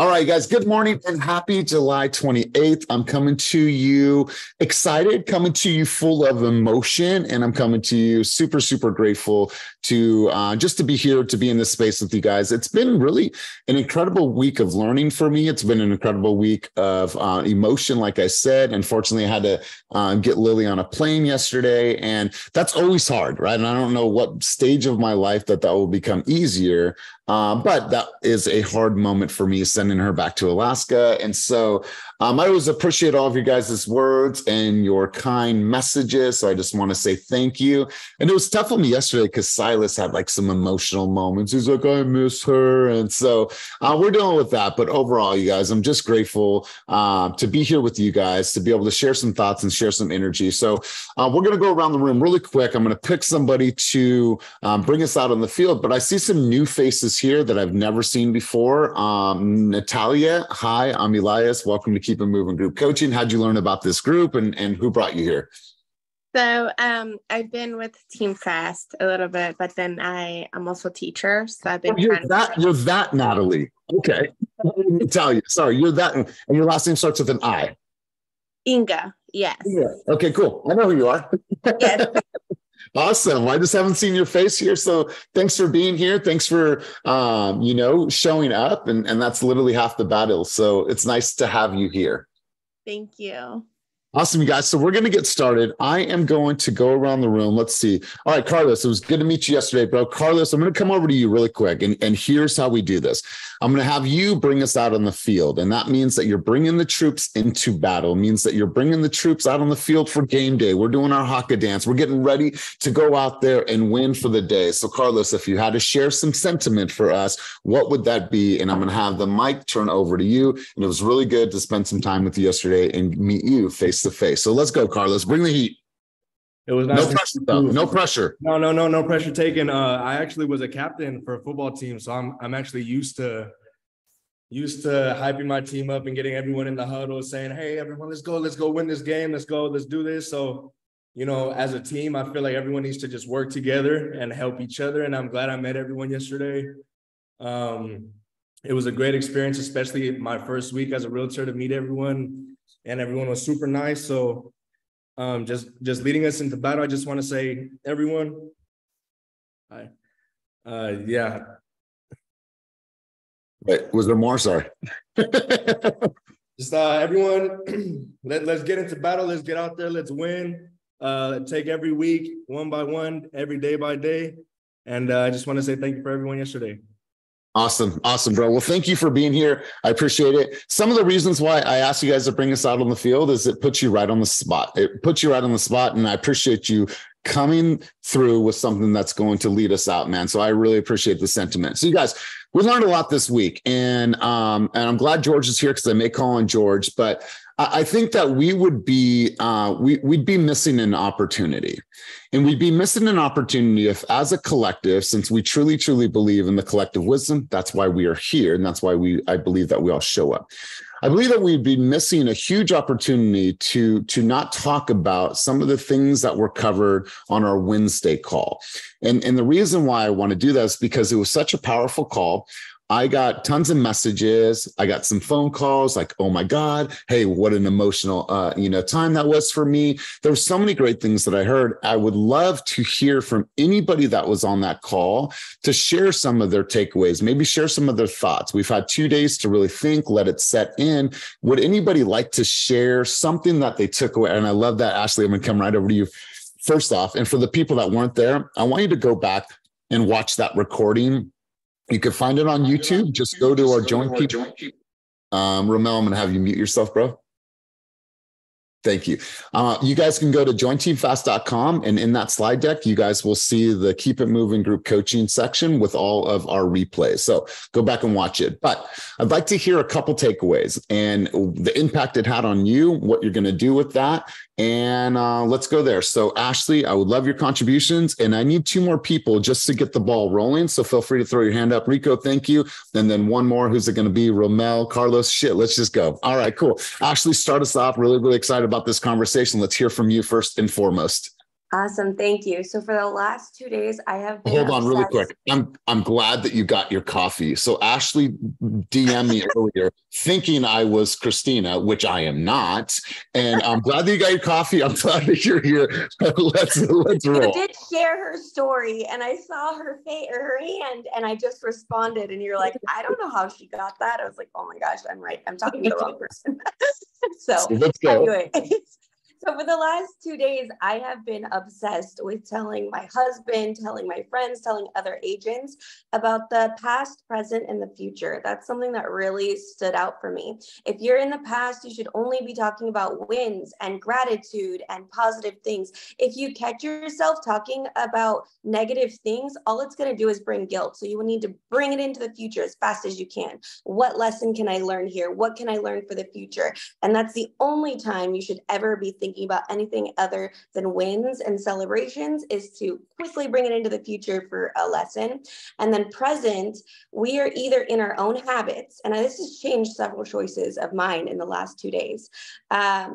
All right, guys, good morning and happy July 28th. I'm coming to you excited, coming to you full of emotion, and I'm coming to you super, super grateful to just to be here, to be in this space with you guys. It's been really an incredible week of learning for me. It's been an incredible week of emotion, like I said. Unfortunately, I had to get Lily on a plane yesterday, and that's always hard, right? And I don't know what stage of my life that will become easier. But that is a hard moment for me, sending her back to Alaska. And so I always appreciate all of you guys' words and your kind messages. So I just want to say thank you. And it was tough on me yesterday because Silas had like some emotional moments. He's like, I miss her. And so we're dealing with that. But overall, you guys, I'm just grateful to be here with you guys, to be able to share some thoughts and share some energy. So we're going to go around the room really quick. I'm going to pick somebody to bring us out on the field. But I see some new faces here that I've never seen before. Natalia, hi, I'm Elias. Welcome to Keep It Moving Group Coaching. How'd you learn about this group and who brought you here? So I've been with Team Fast a little bit, but then I'm also a teacher. So I've been you're that, Natalie. Okay. Natalia, sorry, you're that. And your last name starts with an I. Inga, yes. Yeah. Okay, cool. I know who you are. Yes. Awesome. I just haven't seen your face here. So thanks for being here. Thanks for, showing up. And that's literally half the battle. So it's nice to have you here. Thank you. Awesome, you guys. So we're going to get started. I am going to go around the room. Let's see. All right, Carlos, it was good to meet you yesterday, bro. Carlos, I'm going to come over to you really quick. And here's how we do this. I'm going to have you bring us out on the field. And that means that you're bringing the troops into battle. It means that you're bringing the troops out on the field for game day. We're doing our haka dance. We're getting ready to go out there and win for the day. So, Carlos, if you had to share some sentiment for us, what would that be? And I'm going to have the mic turn over to you. And it was really good to spend some time with you yesterday and meet you face to face. So let's go, Carlos. Bring the heat. It was nice. No pressure, though. No pressure. No pressure taken. I actually was a captain for a football team, so I'm actually used to hyping my team up and getting everyone in the huddle, saying, "Hey, everyone, let's go win this game. Let's do this." So, as a team, I feel like everyone needs to just work together and help each other. And I'm glad I met everyone yesterday. It was a great experience, especially my first week as a realtor, to meet everyone. And everyone was super nice. So just leading us into battle, I just want to say, everyone, yeah. Wait, was there more? Sorry. Just everyone, let's get into battle. Let's get out there. Let's win. Take every week, one by one, every day by day. And I just want to say thank you for everyone yesterday. Awesome, bro. Well, thank you for being here. I appreciate it. Some of the reasons why I asked you guys to bring us out on the field is it puts you right on the spot. And I appreciate you coming through with something that's going to lead us out, man. So I really appreciate the sentiment. So you guys, we learned a lot this week, and I'm glad George is here because I may call on George, but I think that we would be we'd be missing an opportunity, and we'd be missing an opportunity if, as a collective, since we truly, truly believe in the collective wisdom, that's why we are here, and that's why I believe that we all show up. I believe that we'd be missing a huge opportunity to not talk about some of the things that were covered on our Wednesday call. And the reason why I want to do that is because it was such a powerful call. I got tons of messages. I got some phone calls like, oh my God, hey, what an emotional, time that was for me. There were so many great things that I heard. I would love to hear from anybody that was on that call to share some of their takeaways, maybe share some of their thoughts. We've had 2 days to really think, let it set in. Would anybody like to share something that they took away? And I love that, Ashley. I'm going to come right over to you first off. And for the people that weren't there, I want you to go back and watch that recording. You can find it on YouTube. Just go to our Joint Keep. Romel, I'm going to have you mute yourself, bro. Thank you. You guys can go to jointeamfast.com, and in that slide deck, you guys will see the Keep It Moving group coaching section with all of our replays. So go back and watch it. But I'd like to hear a couple takeaways and the impact it had on you, what you're going to do with that. And let's go there. So Ashley, I would love your contributions, and I need 2 more people just to get the ball rolling. So feel free to throw your hand up. Rico, thank you. And then 1 more. Who's it going to be? Romel, Carlos. Shit, let's just go. All right, cool. Ashley, start us off. Really, really excited about this conversation. Let's hear from you first and foremost. Awesome. Thank you. So for the last 2 days, I have been Hold on really obsessed. quick. I'm glad that you got your coffee. So Ashley DM'd me earlier thinking I was Christina, which I am not. And I'm glad that you got your coffee. I'm glad that you're here. Let's roll. You did share her story and I saw her face or her hand and I just responded and you're like, I don't know how she got that. I was like, oh my gosh, I'm right. I'm talking to the wrong person. So let's go. Anyway. So for the last 2 days, I have been obsessed with telling my husband, telling my friends, telling other agents about the past, present, and the future. That's something that really stood out for me. If you're in the past, you should only be talking about wins and gratitude and positive things. If you catch yourself talking about negative things, all it's going to do is bring guilt. So you will need to bring it into the future as fast as you can. What lesson can I learn here? What can I learn for the future? And that's the only time you should ever be thinking about anything other than wins and celebrations, is to quickly bring it into the future for a lesson. And then present, we are either in our own habits, and this has changed several choices of mine in the last 2 days.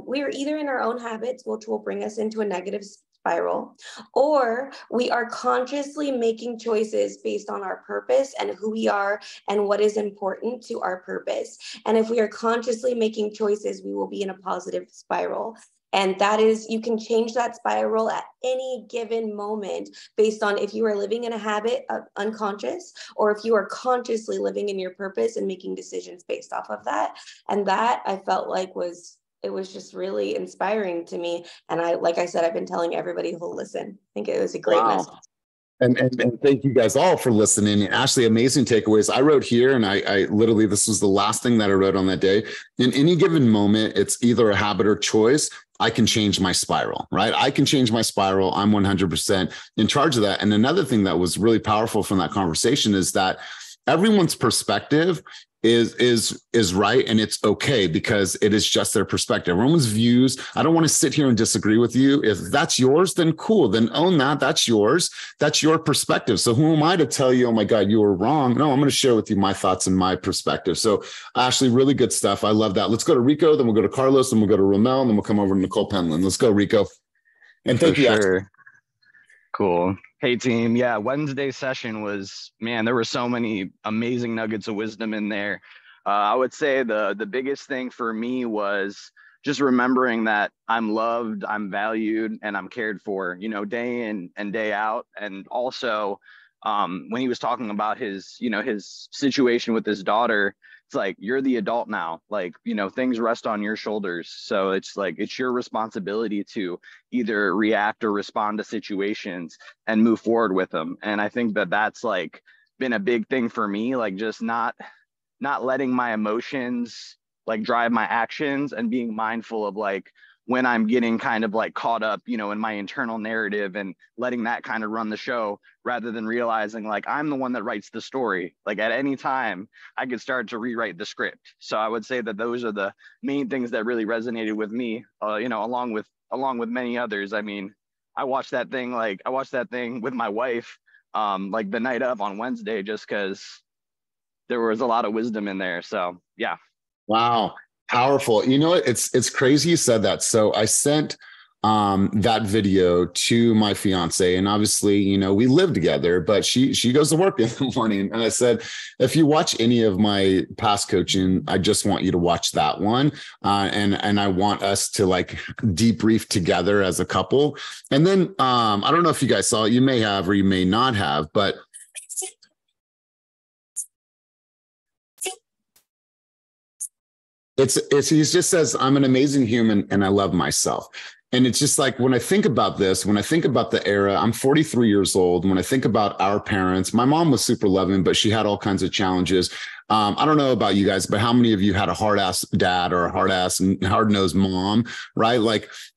We are either in our own habits, which will bring us into a negative spiral, or we are consciously making choices based on our purpose and who we are and what is important to our purpose. And if we are consciously making choices, we will be in a positive spiral. And that is, you can change that spiral at any given moment based on if you are living in a habit of unconscious or if you are consciously living in your purpose and making decisions based off of that. And that I felt like it was just really inspiring to me. And like I said, I've been telling everybody who'll listen. I think it was a great message. And thank you guys all for listening. Ashley, amazing takeaways. I wrote here, and I literally, this was the last thing that I wrote on that day. In any given moment, it's either a habit or choice. I can change my spiral, right? I can change my spiral. I'm 100% in charge of that. And another thing that was really powerful from that conversation is that everyone's perspective is right, and it's okay because it is just their perspective. Everyone's views. I don't want to sit here and disagree with you. If that's yours, then cool. Then own that. That's yours. That's your perspective. So who am I to tell you, oh my God, you were wrong? No, I'm going to share with you my thoughts and my perspective. So Ashley, really good stuff. I love that. Let's go to Rico, then we'll go to Carlos, then we'll go to Ramel, and then we'll come over to Nicole Penland. Let's go, Rico. And thank you, Ashley. Cool. Hey team. Yeah. Wednesday session was, man, there were so many amazing nuggets of wisdom in there. I would say the biggest thing for me was just remembering that I'm loved, I'm valued, and I'm cared for, day in and day out. And also when he was talking about his situation with his daughter, it's like, you're the adult now, things rest on your shoulders. So it's like, it's your responsibility to either react or respond to situations and move forward with them. And I think that that's been a big thing for me, just not letting my emotions drive my actions and being mindful of when I'm getting kind of caught up, in my internal narrative and letting that kind of run the show, rather than realizing I'm the one that writes the story. At any time I could start to rewrite the script. So I would say that those are the main things that really resonated with me, along with many others. I mean, I watched that thing with my wife, the night of on Wednesday, just because there was a lot of wisdom in there. So yeah. Wow. Powerful. You know what? It's crazy you said that. So I sent that video to my fiance, and obviously, we live together, but she goes to work in the morning. And I said, if you watch any of my past coaching, I just want you to watch that one. And I want us to debrief together as a couple. And then I don't know if you guys saw it, you may have, or you may not have, but he just says, I'm an amazing human and I love myself. And it's just when I think about this, when I think about the era, I'm 43 years old. When I think about our parents, my mom was super loving, but she had all kinds of challenges. I don't know about you guys, but how many of you had a hard-ass dad or a hard-ass and hard-nosed mom, right?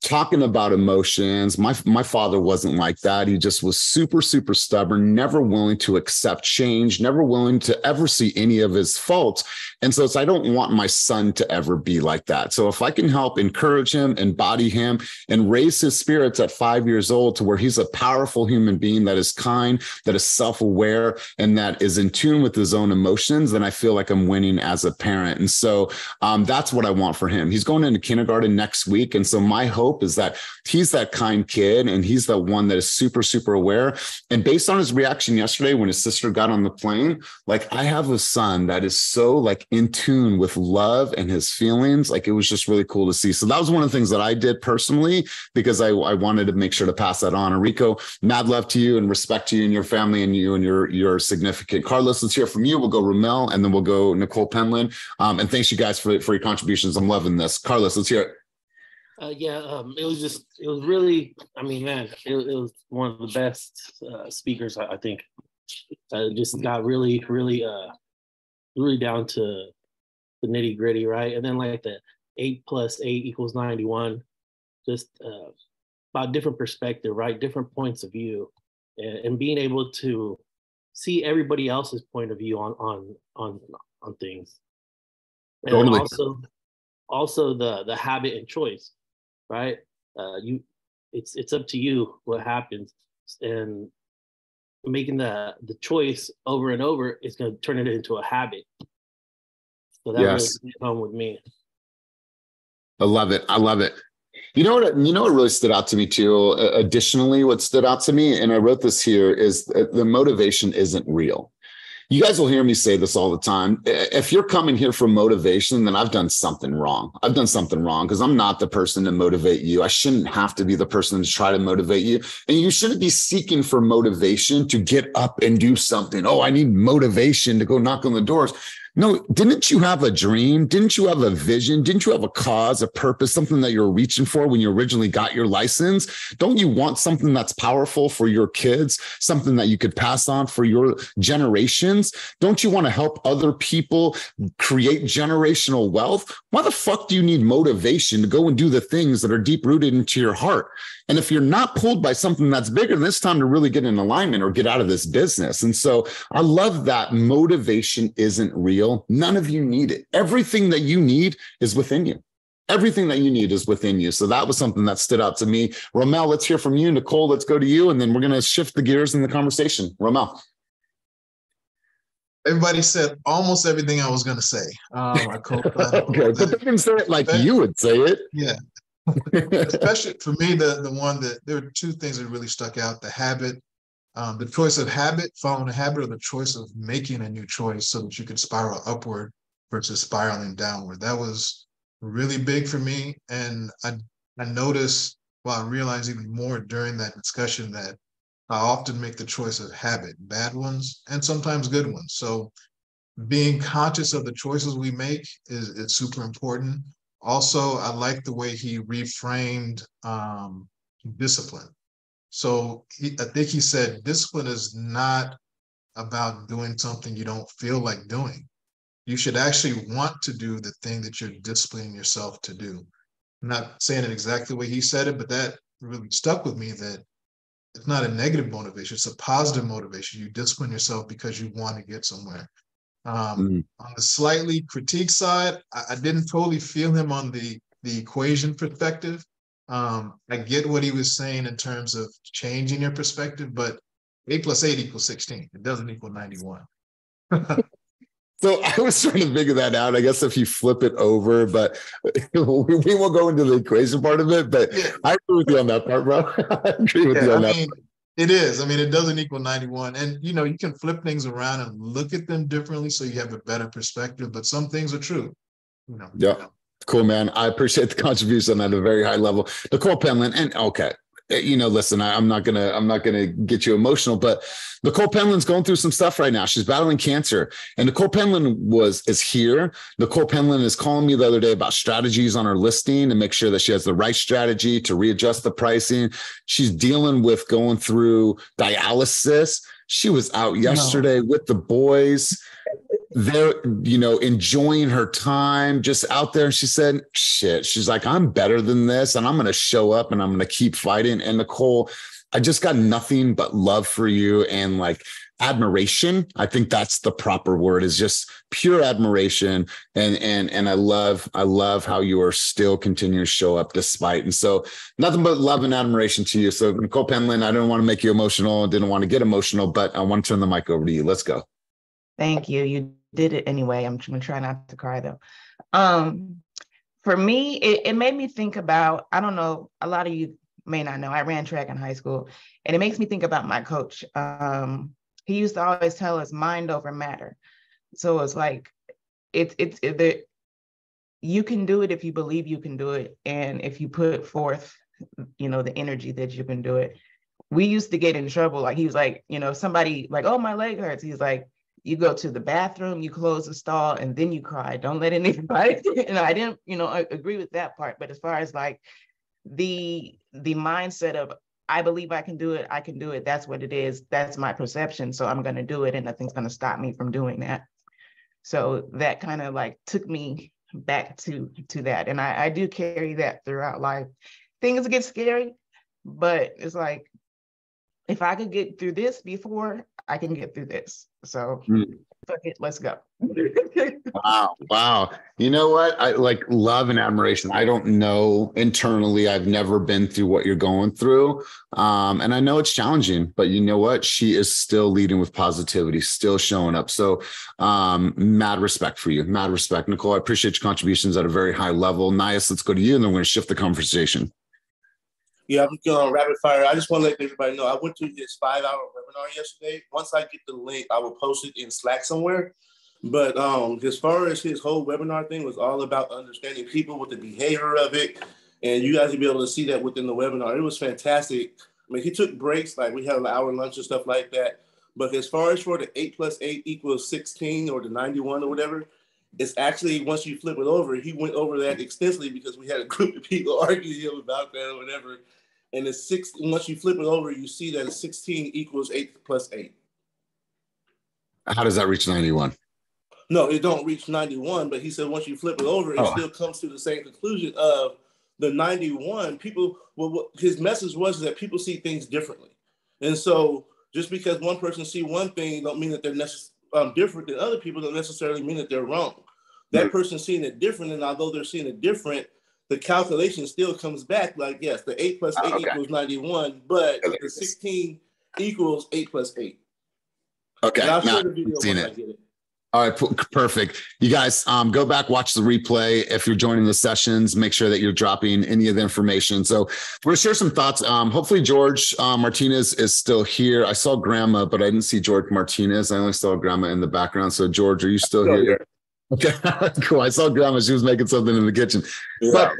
Talking about emotions. My father wasn't like that. He just was super, super stubborn, never willing to accept change, never willing to ever see any of his faults. And so I don't want my son to ever be like that. So if I can help encourage him, embody him, and raise his spirits at 5 years old to where he's a powerful human being that is kind, that is self-aware, and that is in tune with his own emotions, then I feel like I'm winning as a parent. And so that's what I want for him. He's going into kindergarten next week. And so my hope is that he's that kind kid, and he's the one that is super, super aware. And based on his reaction yesterday when his sister got on the plane, like, I have a son that is so like in tune with love and his feelings. Like, it was just really cool to see. So that was one of the things that I did personally, because I wanted to make sure to pass that on. Enrico, mad love to you and respect to you and your family and you and your significant. Carlos, let's hear from you. We'll go Ramel, and then we'll go Nicole Penland. And thanks you guys for your contributions. I'm loving this. Carlos, let's hear it. It was really, I mean, man, it was one of the best speakers, I think. Just got really down to the nitty gritty, right? And then like the 8 + 8 = 91, just about different perspective, right? Different points of view, and being able to see everybody else's point of view on things. And totally. Also the habit and choice, right? It's up to you what happens, and making the choice over and over is going to turn it into a habit. So that really hit home with me. I love it. You know what really stood out to me too? Additionally, what stood out to me, and I wrote this here, is the motivation isn't real. You guys will hear me say this all the time. If you're coming here for motivation, then I've done something wrong. I've done something wrong, because I'm not the person to motivate you. I shouldn't have to be the person to try to motivate you. And you shouldn't be seeking for motivation to get up and do something. Oh, I need motivation to go knock on the doors. No, didn't you have a dream? Didn't you have a vision? Didn't you have a cause, a purpose, something that you're reaching for when you originally got your license? Don't you want something that's powerful for your kids, something that you could pass on for your generations? Don't you want to help other people create generational wealth? Why the fuck do you need motivation to go and do the things that are deep rooted into your heart? And if you're not pulled by something that's bigger, then it's time to really get in alignment or get out of this business. And so I love that motivation isn't real. None of you need it. Everything that you need is within you. Everything that you need is within you. So that was something that stood out to me. Romel, let's hear from you. Nicole, let's go to you. And then we're going to shift the gears in the conversation. Romel. Everybody said almost everything I was going to say. I okay, but they didn't say it like you would say it. Yeah. Especially for me, the one that there were two things that really stuck out: the habit, the choice of habit, following a habit, or the choice of making a new choice so that you could spiral upward versus spiraling downward. That was really big for me. And I noticed, well, I realized even more during that discussion, that I often make the choice of habit, bad ones and sometimes good ones. So being conscious of the choices we make is super important. Also, I like the way he reframed discipline. So I think he said discipline is not about doing something you don't feel like doing. You should actually want to do the thing that you're disciplining yourself to do. I'm not saying it exactly the way he said it, but that really stuck with me, that it's not a negative motivation. It's a positive motivation. You discipline yourself because you want to get somewhere. On the slightly critique side, I didn't totally feel him on the equation perspective. I get what he was saying in terms of changing your perspective, but 8 + 8 = 16. It doesn't equal 91. So I was trying to figure that out. I guess if you flip it over, but we won't go into the equation part of it. But yeah. I agree with you on that part, bro. I agree with you on that. It is. I mean, it doesn't equal 91. And, you know, you can flip things around and look at them differently so you have a better perspective. But some things are true. Yeah. Cool, man. I appreciate the contribution at a very high level. Nicole Penland, and okay. Listen, I'm not gonna get you emotional, but Nicole Penland's going through some stuff right now. She's battling cancer, and Nicole Penland is here. Nicole Penland is calling me the other day about strategies on her listing to make sure that she has the right strategy to readjust the pricing. She's dealing with going through dialysis. She was out yesterday with the boys. They're, enjoying her time just out there. And she said, shit, she's like, I'm better than this. And I'm going to show up and I'm going to keep fighting. And Nicole, I just got nothing but love for you and like admiration. I think that's the proper word, is just pure admiration. And I love how you are still continuing to show up despite. And so nothing but love and admiration to you. So Nicole Penland, I don't want to make you emotional. Didn't want to get emotional, but I want to turn the mic over to you. Let's go. Thank you. You did it anyway. I'm gonna try not to cry though. For me, it made me think about, I don't know, a lot of you may not know, I ran track in high school, and it makes me think about my coach. He used to always tell us mind over matter. So it's like, you can do it if you believe you can do it. And if you put forth, the energy that you can do it. We used to get in trouble. Like, he was like, somebody like, oh, my leg hurts. He's like, you go to the bathroom, you close the stall, and then you cry. Don't let anybody, I didn't, agree with that part. But as far as like the mindset of, I believe I can do it. That's what it is. That's my perception. So I'm going to do it, and nothing's going to stop me from doing that. So that kind of like took me back to that. And I do carry that throughout life. Things get scary, but it's like, if I could get through this before, I can get through this. So fuck it, let's go. Wow. You know what? I like love and admiration. I don't know internally. I've never been through what you're going through. And I know it's challenging, but you know what? She is still leading with positivity, still showing up. So mad respect for you. Mad respect. Nicole, I appreciate your contributions at a very high level. Nias, let's go to you, and then we're going to shift the conversation. Yeah, I'm going rapid fire. I just want to let everybody know I went to his 5-hour webinar yesterday. Once I get the link, I will post it in Slack somewhere. But as far as his whole webinar thing was all about understanding people with the behavior of it. And you guys will be able to see that within the webinar. It was fantastic. I mean, he took breaks, like we had an hour lunch and stuff like that. But as far as for the 8 + 8 = 16 or the 91 or whatever, it's actually, once you flip it over, he went over that extensively because we had a group of people arguing him about that or whatever. And once you flip it over, you see that 16 = 8 + 8. How does that reach 91? No, it don't reach 91, but he said once you flip it over, it still comes to the same conclusion of the 91. People, well, his message was that people see things differently. And so just because one person see one thing don't mean that they're different than other people, don't necessarily mean that they're wrong. That person seeing it different, and although they're seeing it different, the calculation still comes back like, yes, the 8 + 8 = 91, but the 16 = 8 + 8. Okay. And I'll share the video once I get it. All right, perfect. You guys, go back, watch the replay. If you're joining the sessions, make sure that you're dropping any of the information. So we're going to share some thoughts. Hopefully George Martinez is still here. I saw Grandma, but I didn't see George Martinez. I only saw Grandma in the background. So George, are you still here? Okay, cool. I saw Grandma. She was making something in the kitchen. Yeah. But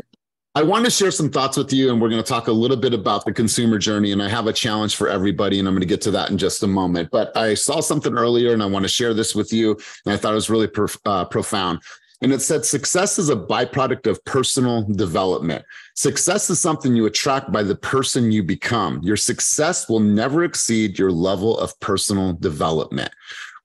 I want to share some thoughts with you, and we're going to talk a little bit about the consumer journey. And I have a challenge for everybody, and I'm going to get to that in just a moment. But I saw something earlier, and I want to share this with you. And I thought it was really profound. And it said, success is a byproduct of personal development. Success is something you attract by the person you become. Your success will never exceed your level of personal development.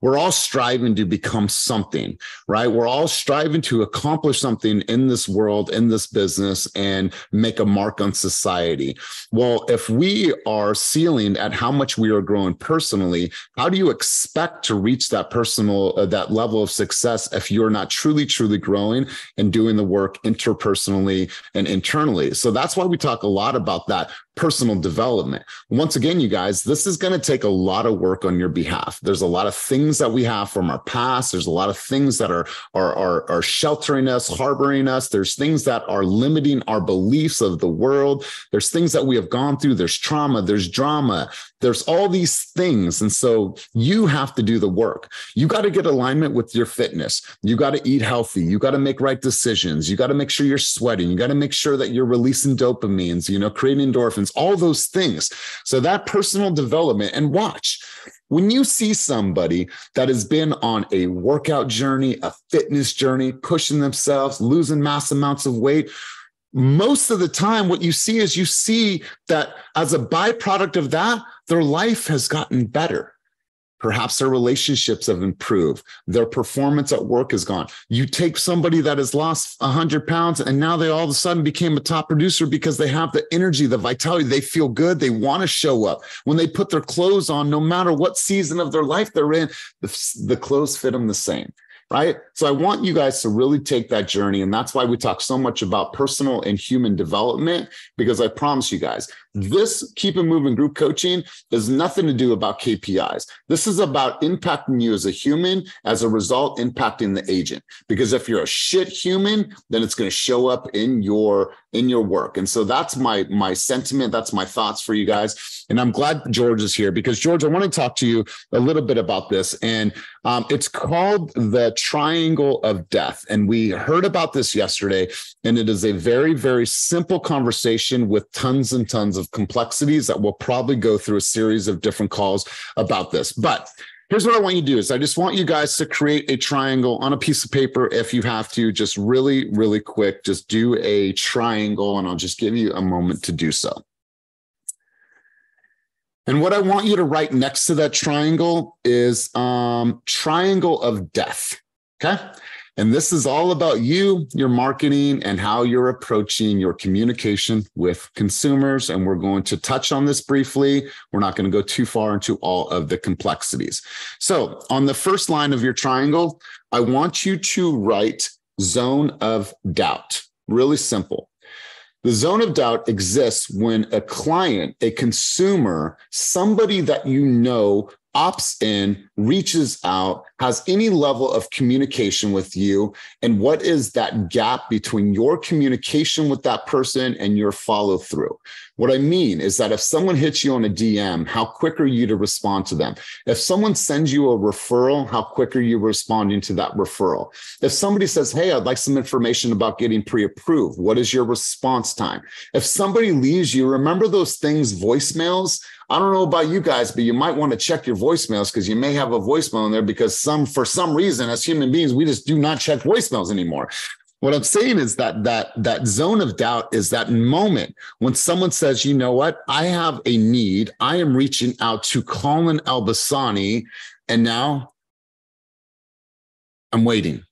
We're all striving to become something, right? We're all striving to accomplish something in this world, in this business, and make a mark on society. Well, if we are ceiling at how much we are growing personally, how do you expect to reach that that level of success if you're not truly, truly growing and doing the work interpersonally and internally? So that's why we talk a lot about that personal development. Once again, you guys, this is going to take a lot of work on your behalf. There's a lot of things that we have from our past. There's a lot of things that are sheltering us, harboring us. There's things that are limiting our beliefs of the world. There's things that we have gone through. There's trauma. There's drama. There's all these things. And so you have to do the work. You got to get alignment with your fitness. You got to eat healthy. You got to make right decisions. You got to make sure you're sweating. You got to make sure that you're releasing dopamines, creating endorphins, all those things. So that personal development, and watch, when you see somebody that has been on a workout journey, a fitness journey, pushing themselves, losing mass amounts of weight, most of the time, what you see that as a byproduct of that, their life has gotten better. Perhaps their relationships have improved. Their performance at work has gone. You take somebody that has lost 100 pounds and now they all of a sudden became a top producer because they have the energy, the vitality. They feel good. They want to show up. When they put their clothes on, no matter what season of their life they're in, the clothes fit them the same. right? So I want you guys to really take that journey. And that's why we talk so much about personal and human development, because I promise you guys, this Keep It Moving group coaching has nothing to do about KPIs. This is about impacting you as a human, as a result, impacting the agent. Because if you're a shit human, then it's going to show up in your work. And so that's my sentiment. That's my thoughts for you guys. And I'm glad George is here, because George, I want to talk to you a little bit about this. And it's called the triangle of death. And we heard about this yesterday. And it is a very, very simple conversation with tons and tons of complexities that we'll probably go through a series of different calls about this. But here's what I want you to do is I just want you guys to create a triangle on a piece of paper. If you have to, just really, really quick, just do a triangle, and I'll just give you a moment to do so. And what I want you to write next to that triangle is triangle of death, okay? And this is all about you, your marketing, and how you're approaching your communication with consumers. And we're going to touch on this briefly. We're not going to go too far into all of the complexities. So on the first line of your triangle, I want you to write zone of doubt. Really simple. The zone of doubt exists when a client, a consumer, somebody that you know opts in, reaches out, has any level of communication with you, and what is that gap between your communication with that person and your follow through? What I mean is that if someone hits you on a DM, how quick are you to respond to them? If someone sends you a referral, how quick are you responding to that referral? If somebody says, hey, I'd like some information about getting pre-approved, what is your response time? If somebody leaves you, remember those things, voicemails? I don't know about you guys, but you might want to check your voicemails, because you may have a voicemail in there, because for some reason, as human beings, we just do not check voicemails anymore. What I'm saying is that zone of doubt is that moment when someone says, you know what, I have a need. I am reaching out to Colin Albasani, and now I'm waiting.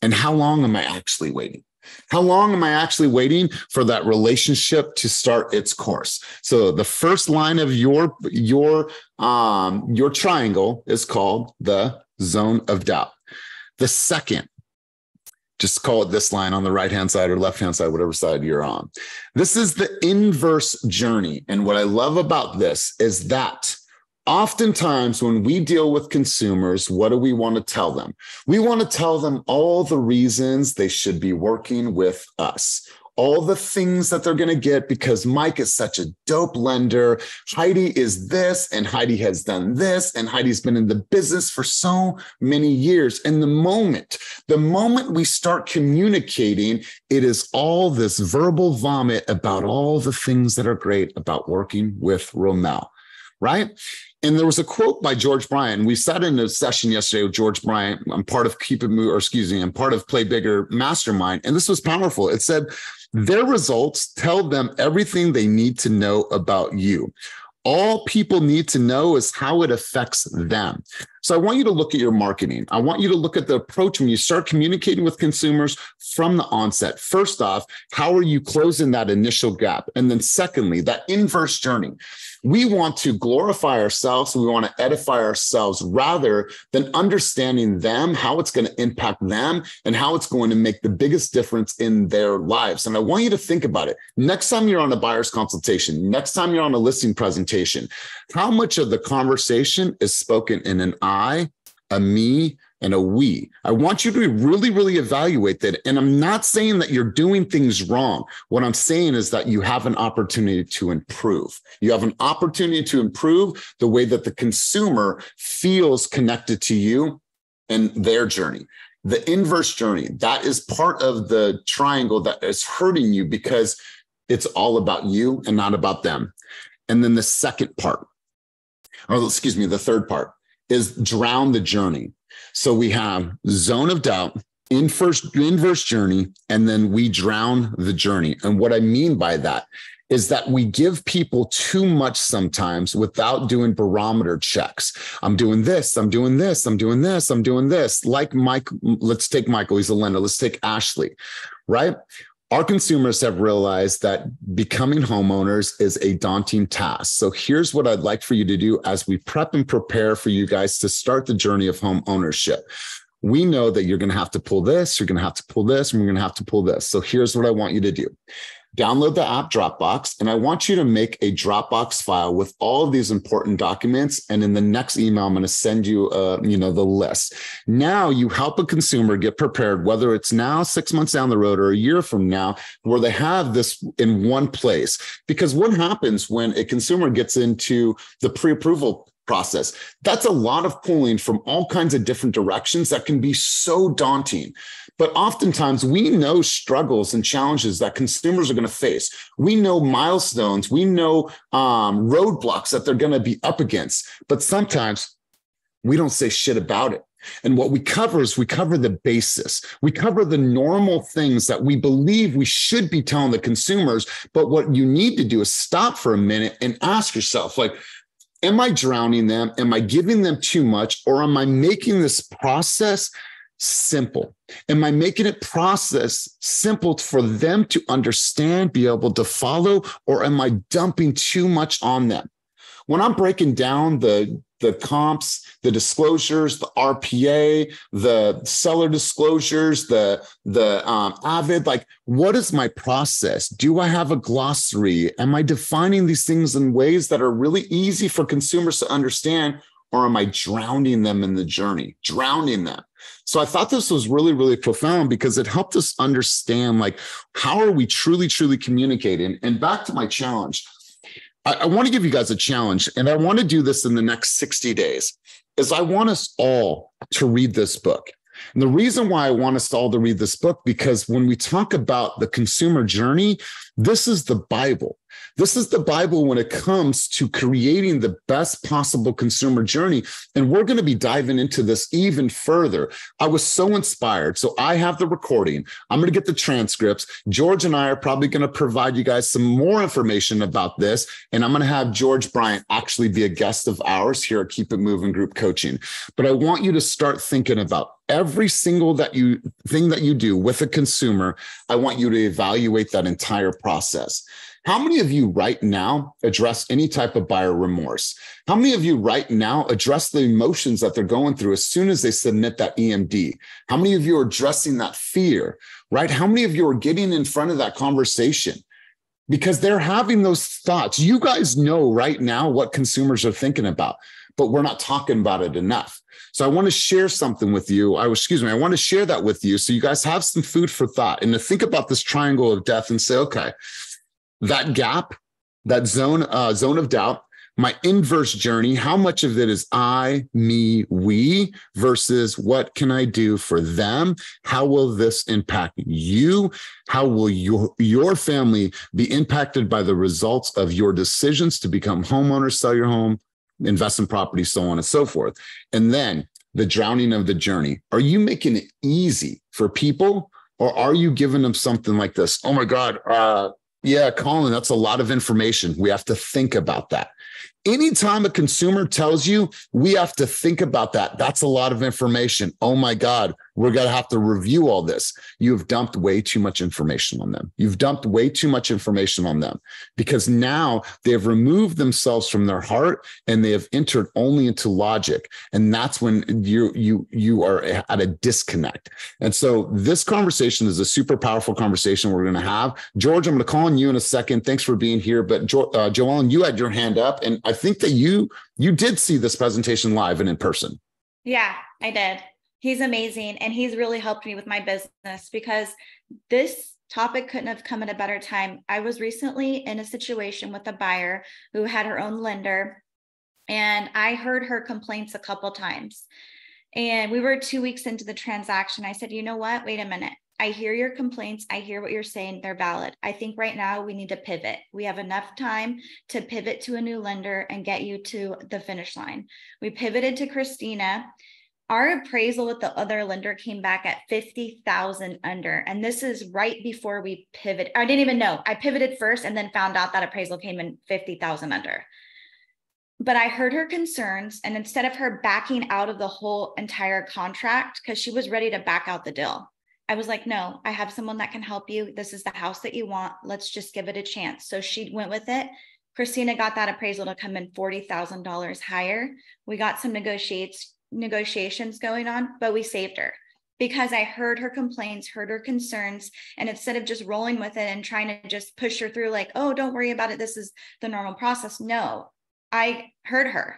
And how long am I actually waiting? How long am I actually waiting for that relationship to start its course? So the first line of your triangle is called the zone of doubt. The second, just call it this line on the right-hand side or left-hand side, whatever side you're on. This is the inverse journey. And what I love about this is that oftentimes when we deal with consumers, what do we want to tell them? We want to tell them all the reasons they should be working with us, all the things that they're going to get because Mike is such a dope lender. Heidi is this, and Heidi has done this, and Heidi's been in the business for so many years. And the moment we start communicating, it is all this verbal vomit about all the things that are great about working with Romel, right? And there was a quote by George Bryant. We sat in a session yesterday with George Bryant. I'm part of I'm part of Play Bigger Mastermind. And this was powerful. It said, their results tell them everything they need to know about you. All people need to know is how it affects them. So I want you to look at your marketing. I want you to look at the approach when you start communicating with consumers from the onset. First off, how are you closing that initial gap? And then secondly, that inverse journey. We want to glorify ourselves. We want to edify ourselves rather than understanding them, how it's going to impact them, and how it's going to make the biggest difference in their lives. And I want you to think about it. Next time you're on a buyer's consultation, next time you're on a listing presentation, how much of the conversation is spoken in an I, a me, and a we? I want you to really, really evaluate that. And I'm not saying that you're doing things wrong. What I'm saying is that you have an opportunity to improve. You have an opportunity to improve the way that the consumer feels connected to you and their journey. The inverse journey, that is part of the triangle that is hurting you because it's all about you and not about them. And then the second part, the third part is drown the journey. So we have zone of doubt, inverse journey, and then we drown the journey. And what I mean by that is that we give people too much sometimes without doing barometer checks. I'm doing this, I'm doing this, I'm doing this, I'm doing this. Like Mike, let's take Michael, he's a lender. Let's take Ashley, right? Our consumers have realized that becoming homeowners is a daunting task. So here's what I'd like for you to do as we prep and prepare for you guys to start the journey of home ownership. we know that you're going to have to pull this, you're going to have to pull this, and we're going to have to pull this. So here's what I want you to do. Download the app Dropbox, and I want you to make a Dropbox file with all of these important documents. And in the next email, I'm going to send you, the list. Now you help a consumer get prepared, whether it's now 6 months down the road or a year from now, where they have this in one place. Because what happens when a consumer gets into the pre-approval process? That's a lot of pulling from all kinds of different directions that can be so daunting. But oftentimes we know struggles and challenges that consumers are going to face. We know milestones. We know roadblocks that they're going to be up against. But sometimes we don't say shit about it. And what we cover is we cover the basis. We cover the normal things that we believe we should be telling the consumers. But what you need to do is stop for a minute and ask yourself, like, am I drowning them? Am I giving them too much? Or am I making this process simple? Am I making it process simple for them to understand, be able to follow? Or am I dumping too much on them? When I'm breaking down the comps, the disclosures, the RPA, the seller disclosures, the Avid, like, what is my process? Do I have a glossary? Am I defining these things in ways that are really easy for consumers to understand? Or am I drowning them in the journey, drowning them? So I thought this was really, really profound because it helped us understand, like, how are we truly, truly communicating? And back to my challenge. I want to give you guys a challenge, and I want to do this in the next 60 days, is I want us all to read this book. And the reason why I want us all to read this book, because when we talk about the consumer journey, this is the Bible. This is the Bible when it comes to creating the best possible consumer journey. And we're going to be diving into this even further. I was so inspired. So I have the recording. I'm going to get the transcripts. George and I are probably going to provide you guys some more information about this. And I'm going to have George Bryant actually be a guest of ours here at Keep It Moving Group Coaching. But I want you to start thinking about every single thing that you do with a consumer. I want you to evaluate that entire process. How many of you right now address any type of buyer remorse? How many of you right now address the emotions that they're going through as soon as they submit that EMD? How many of you are addressing that fear, right? How many of you are getting in front of that conversation? Because they're having those thoughts. You guys know right now what consumers are thinking about, but we're not talking about it enough. So I want to share something with you. I want to share that with you so you guys have some food for thought and to think about this triangle of death and say, okay, that gap, that zone of doubt, my inverse journey, how much of it is I, me, we versus what can I do for them? How will this impact you? How will your family be impacted by the results of your decisions to become homeowners, sell your home, invest in property, so on and so forth? And then the drowning of the journey. Are you making it easy for people, or are you giving them something like this? Oh my God, yeah, Colin, that's a lot of information. We have to think about that. Anytime a consumer tells you we have to think about that, that's a lot of information. Oh my God, we're going to have to review all this. You've dumped way too much information on them. You've dumped way too much information on them because now they have removed themselves from their heart and they have entered only into logic. And that's when you are at a disconnect. And so this conversation is a super powerful conversation we're going to have. George, I'm going to call on you in a second. Thanks for being here. But Joellen, you had your hand up, and I think that you did see this presentation live and in person. Yeah, I did. He's amazing. And he's really helped me with my business because this topic couldn't have come at a better time. I was recently in a situation with a buyer who had her own lender, and I heard her complaints a couple times. And we were 2 weeks into the transaction. I said, you know what? Wait a minute. I hear your complaints. I hear what you're saying. They're valid. I think right now we need to pivot. We have enough time to pivot to a new lender and get you to the finish line. We pivoted to Christina. Our appraisal with the other lender came back at 50,000 under. And this is right before we pivot. I didn't even know. I pivoted first and then found out that appraisal came in 50,000 under. But I heard her concerns. And instead of her backing out of the whole entire contract, because she was ready to back out the deal, I was like, no, I have someone that can help you. This is the house that you want. Let's just give it a chance. So she went with it. Christina got that appraisal to come in $40,000 higher. We got some negotiations going on, but we saved her because I heard her complaints, heard her concerns. And instead of just rolling with it and trying to just push her through like, oh, don't worry about it, this is the normal process. No, I heard her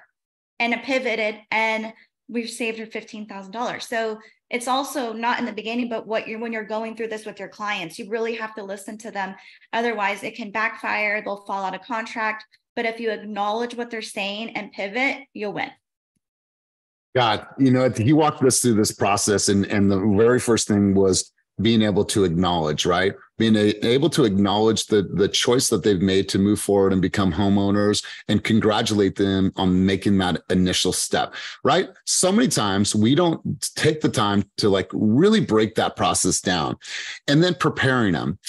and I pivoted, and we've saved her $15,000. So it's also not in the beginning, but when you're going through this with your clients, you really have to listen to them. Otherwise it can backfire, they'll fall out of contract. But if you acknowledge what they're saying and pivot, you'll win. God, he walked us through this process, and the very first thing was being able to acknowledge, right? Being able to acknowledge the choice that they've made to move forward and become homeowners, and congratulate them on making that initial step, right? So many times we don't take the time to like really break that process down, and then preparing them.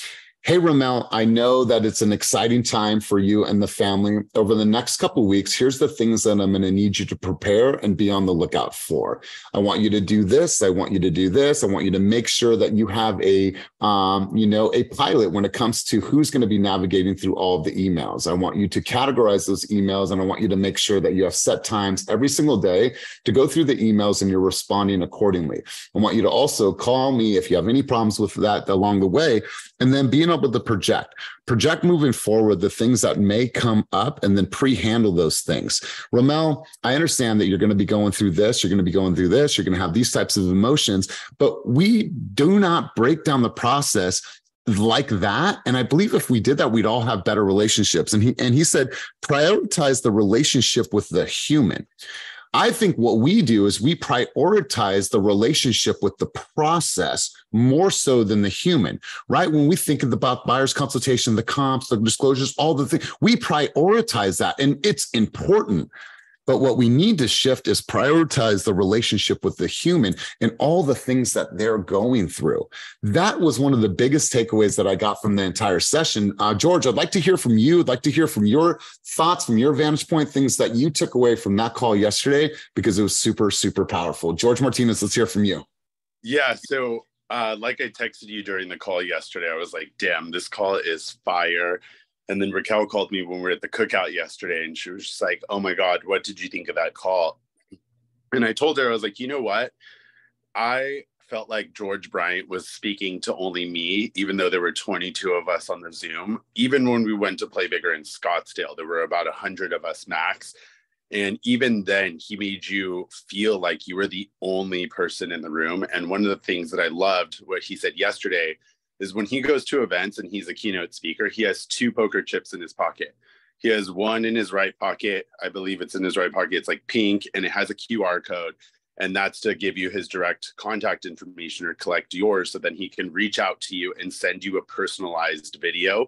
Hey, Ramel, I know that it's an exciting time for you and the family. Over the next couple of weeks, here's the things that I'm going to need you to prepare and be on the lookout for. I want you to do this. I want you to do this. I want you to make sure that you have a pilot when it comes to who's going to be navigating through all of the emails. I want you to categorize those emails, and I want you to make sure that you have set times every single day to go through the emails and you're responding accordingly. I want you to also call me if you have any problems with that along the way, and then being able to project moving forward the things that may come up, and then pre-handle those things. Ramel, I understand that you're going to be going through this, you're going to be going through this, you're going to have these types of emotions, but we do not break down the process like that. And I believe if we did that, we'd all have better relationships. And he said, prioritize the relationship with the human. I think what we do is we prioritize the relationship with the process more so than the human, right? When we think about buyer's consultation, the comps, the disclosures, all the things, we prioritize that, and it's important. But what we need to shift is prioritize the relationship with the human and all the things that they're going through. That was one of the biggest takeaways that I got from the entire session. George, I'd like to hear from you. I'd like to hear from your thoughts, from your vantage point, things that you took away from that call yesterday, because it was super, super powerful. George Martinez, let's hear from you. Yeah. So like I texted you during the call yesterday, I was like, damn, this call is fire. And then Raquel called me when we were at the cookout yesterday, and she was just like, oh my God, what did you think of that call? And I told her, I was like, you know what? I felt like George Bryant was speaking to only me, even though there were 22 of us on the Zoom. Even when we went to Play Bigger in Scottsdale, there were about 100 of us max. And even then, he made you feel like you were the only person in the room. And one of the things that I loved, what he said yesterday, is when he goes to events and he's a keynote speaker, he has 2 poker chips in his pocket. He has one in his right pocket. I believe it's in his right pocket. It's like pink, and it has a QR code. And that's to give you his direct contact information or collect yours, so then he can reach out to you and send you a personalized video.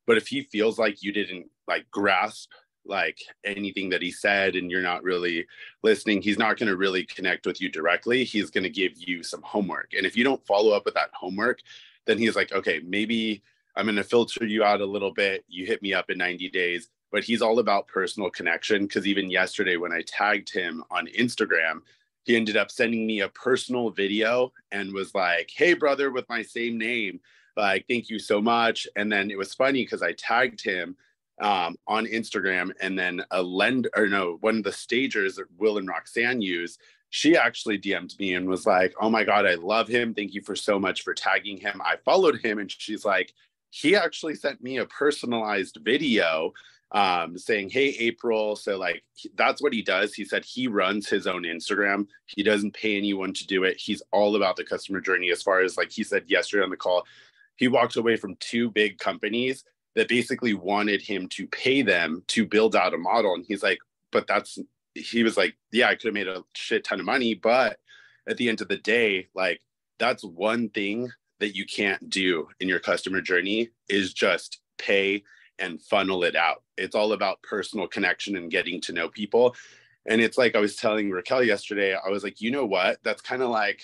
But if he feels like you didn't like grasp like anything that he said and you're not really listening, he's not going to really connect with you directly. He's going to give you some homework. And if you don't follow up with that homework, then he's like, okay, maybe I'm going to filter you out a little bit. You hit me up in 90 days. But he's all about personal connection, because even yesterday when I tagged him on Instagram, he ended up sending me a personal video and was like, hey, brother, with my same name, like, thank you so much. And then it was funny because I tagged him on Instagram, and then one of the stagers that Will and Roxanne use, she actually DM'd me and was like, oh my God, I love him. Thank you for so much for tagging him. I followed him, and she's like, he actually sent me a personalized video saying, hey, April. So like, that's what he does. He said he runs his own Instagram. He doesn't pay anyone to do it. He's all about the customer journey. As far as like he said yesterday on the call, he walked away from 2 big companies that basically wanted him to pay them to build out a model. And he's like, he was like, yeah, I could have made a shit ton of money, but at the end of the day, like, that's one thing that you can't do in your customer journey is just pay and funnel it out. It's all about personal connection and getting to know people. And it's like I was telling Raquel yesterday, I was like, you know what? That's kind of like,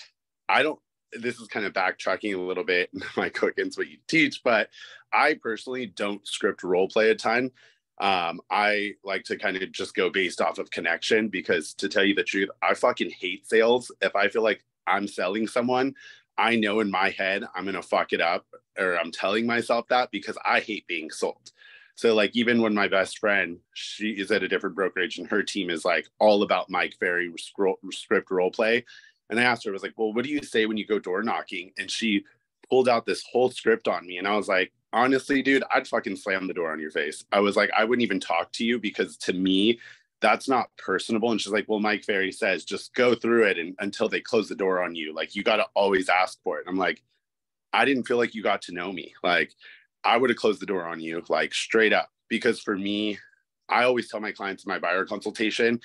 this is kind of backtracking a little bit, Mike Hookins, what you teach, but I personally don't script role play a ton. I like to kind of just go based off of connection, because to tell you the truth, I fucking hate sales. If I feel like I'm selling someone, I know in my head I'm going to fuck it up, or I'm telling myself that, because I hate being sold. So like even when my best friend, she is at a different brokerage and her team is like all about Mike Ferry script role play. And I asked her, I was like, well, what do you say when you go door knocking? And she pulled out this whole script on me. And I was like, honestly, dude, I'd fucking slam the door on your face. I was like, I wouldn't even talk to you because to me, that's not personable. And she's like, well, Mike Ferry says, just go through it and until they close the door on you. Like, you got to always ask for it. And I'm like, I didn't feel like you got to know me. Like, I would have closed the door on you, like straight up. Because for me, I always tell my clients in my buyer consultation,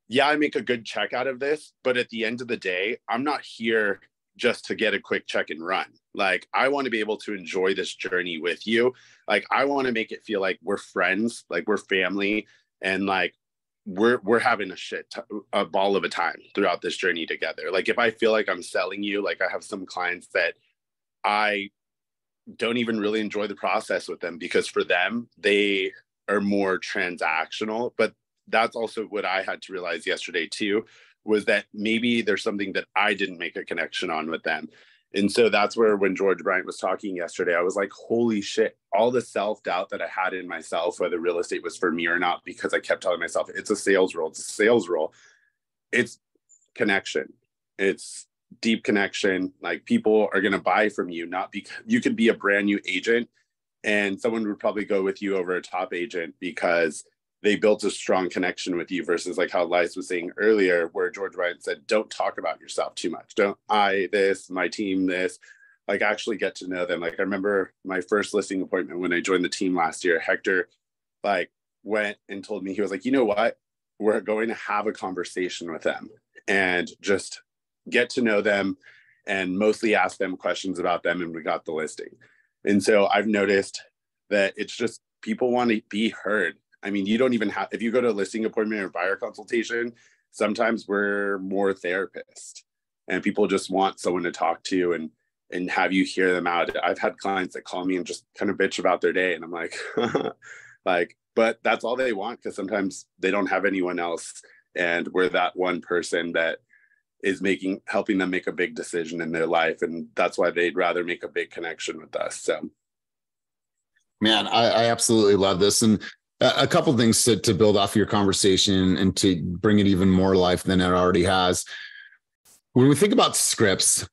yeah, I make a good check out of this, but at the end of the day, I'm not here just to get a quick check and run. Like, I want to be able to enjoy this journey with you. Like, I want to make it feel like we're friends, like we're family, and like we're having a ball of a time throughout this journey together. Like, if I feel like I'm selling you, like I have some clients that I don't even really enjoy the process with them because for them, they are more transactional. But that's also what I had to realize yesterday too, was that maybe there's something that I didn't make a connection on with them. And so that's where when George Bryant was talking yesterday, I was like, holy shit, all the self-doubt that I had in myself, whether real estate was for me or not, because I kept telling myself, it's a sales role, it's a sales role. It's connection. It's deep connection. Like, people are going to buy from you, not because you could be a brand new agent and someone would probably go with you over a top agent because they built a strong connection with you, versus like how Elias was saying earlier, where George Bryant said, don't talk about yourself too much. Don't this, my team, this, like actually get to know them. Like, I remember my first listing appointment when I joined the team last year, Hector like went and told me, he was like, you know what, we're going to have a conversation with them and just get to know them and mostly ask them questions about them. And we got the listing. And so I've noticed that it's just people want to be heard. I mean, you don't even have, if you go to a listing appointment or buyer consultation, sometimes we're more therapists and people just want someone to talk to and have you hear them out. I've had clients that call me and just kind of bitch about their day. And I'm like, but that's all they want, because sometimes they don't have anyone else. And we're that one person that is helping them make a big decision in their life. And that's why they'd rather make a big connection with us. So, man, I absolutely love this. And a couple of things to build off your conversation and to bring it even more life than it already has. When we think about scripts,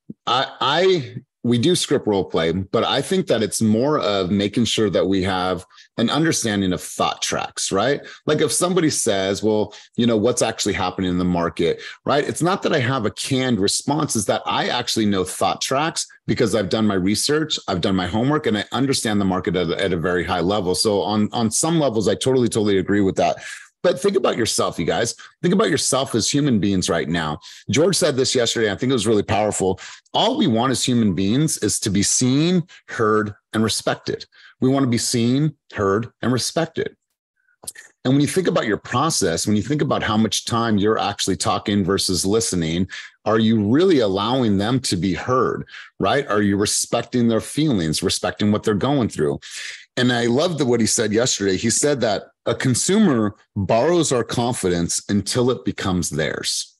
we do script role play, but I think that it's more of making sure that we have an understanding of thought tracks, right? Like if somebody says, well, you know, what's actually happening in the market, right? It's not that I have a canned response, is that I actually know thought tracks because I've done my research, I've done my homework, and I understand the market at a very high level. So on some levels, I totally agree with that. But think about yourself, you guys. Think about yourself as human beings right now. George said this yesterday. I think it was really powerful. All we want as human beings is to be seen, heard, and respected. We want to be seen, heard, and respected. And when you think about your process, when you think about how much time you're actually talking versus listening, are you really allowing them to be heard, right? Are you respecting their feelings, respecting what they're going through? And I loved what he said yesterday. He said that a consumer borrows our confidence until it becomes theirs.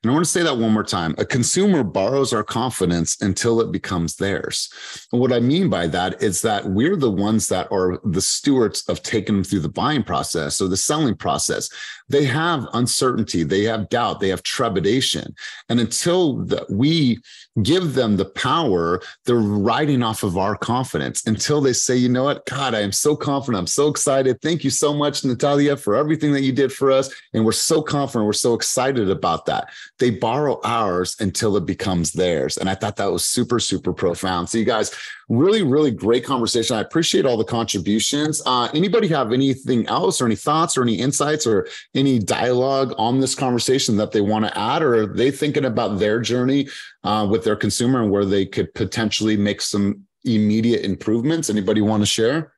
And I want to say that one more time. A consumer borrows our confidence until it becomes theirs. And what I mean by that is that we're the ones that are the stewards of taking them through the buying process or the selling process. They have uncertainty, they have doubt, they have trepidation. And until we give them the power, they're riding off of our confidence until they say, you know what, God, I am so confident. I'm so excited. Thank you so much, Natalia, for everything that you did for us. And we're so confident. We're so excited about that. They borrow ours until it becomes theirs. And I thought that was super profound. So you guys, really great conversation. I appreciate all the contributions. Anybody have anything else or any thoughts or any insights or any dialogue on this conversation that they want to add, or are they thinking about their journey with their consumer and where they could potentially make some immediate improvements? Anybody want to share?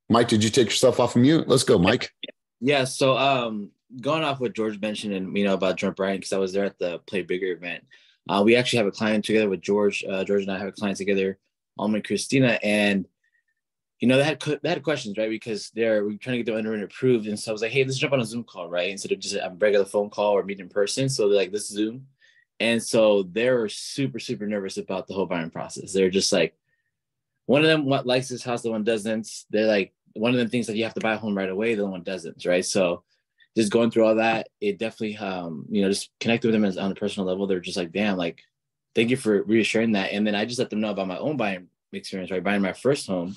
Mike, did you take yourself off of mute? Let's go, Mike. Yeah. So going off what George mentioned and, about George Bryant, because I was there at the Play Bigger event. We actually have a client together with George. George and I have a client together, Alma and Christina, and they had questions, right? Because we're trying to get their underwritten approved, and so I was like, hey, let's jump on a Zoom call, right? Instead of just a regular phone call or meet in person. So they're like, let's Zoom, and so they're super nervous about the whole buying process. They're just like, one of them likes this house, the one doesn't. They're like, one of the things that you have to buy a home right away, the other one doesn't, right? So just going through all that, it definitely, just connected with them on a personal level. They're just like, damn, like, thank you for reassuring that. And then I just let them know about my own buying experience, right? Buying my first home.